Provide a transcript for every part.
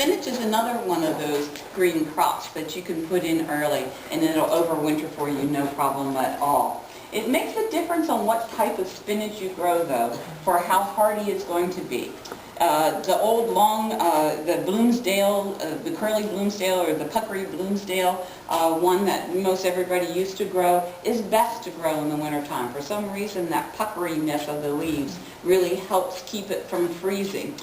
Spinach is another one of those green crops that you can put in early and it'll overwinter for you no problem at all. It makes a difference on what type of spinach you grow though for how hardy it's going to be. The old long, the Bloomsdale, the curly Bloomsdale or the puckery Bloomsdale, one that most everybody used to grow, is best to grow in the wintertime. For some reason that puckeriness of the leaves really helps keep it from freezing.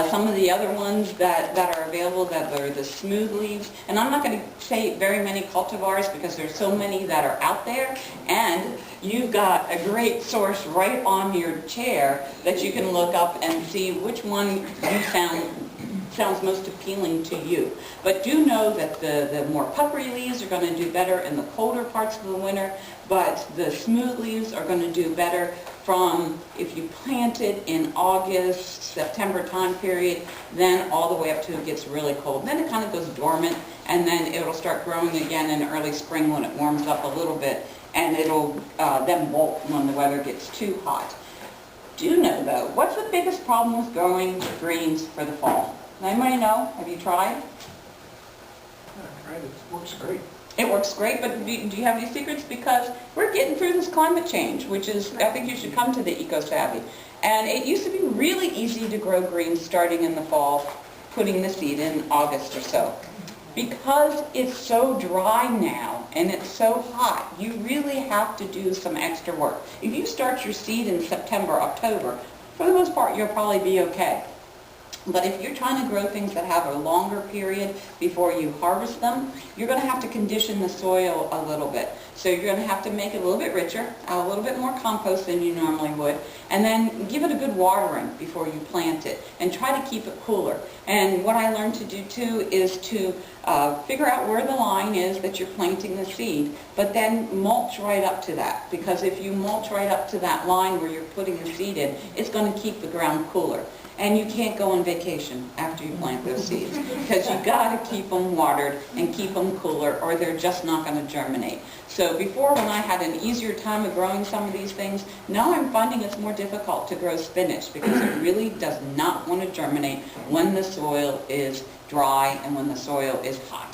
Some of the other ones that are available that are the smooth leaves, and I'm not going to say very many cultivars because there's so many that are out there, and you've got a great source right on your chair that you can look up and see which one sounds most appealing to you. But do know that the more puckery leaves are going to do better in the colder parts of the winter, but the smooth leaves are going to do better from if you plant it in August, September time period, then all the way up to it gets really cold. Then it kind of goes dormant, and then it'll start growing again in early spring when it warms up a little bit, and it'll then bolt when the weather gets too hot. Do know though, what's the biggest problem with growing greens for the fall? Anybody know? Have you tried? Yeah, I tried it. It works great. It works great, but do you have any secrets? Because we're getting through this climate change, which is, I think you should come to the Eco-Savvy. And it used to be really easy to grow greens starting in the fall, putting the seed in August or so. Because it's so dry now and it's so hot, you really have to do some extra work. If you start your seed in September, October, for the most part you'll probably be okay. But if you're trying to grow things that have a longer period before you harvest them, you're going to have to condition the soil a little bit. So you're going to have to make it a little bit richer, a little bit more compost than you normally would, and then give it a good watering before you plant it, and try to keep it cooler. And what I learned to do too is to figure out where the line is that you're planting the seed, but then mulch right up to that. Because if you mulch right up to that line where you're putting the seed in, it's going to keep the ground cooler. And you can't go on vacation after you plant those seeds because you've got to keep them watered and keep them cooler or they're just not going to germinate. So before, when I had an easier time of growing some of these things, now I'm finding it's more difficult to grow spinach because it really does not want to germinate when the soil is dry and when the soil is hot.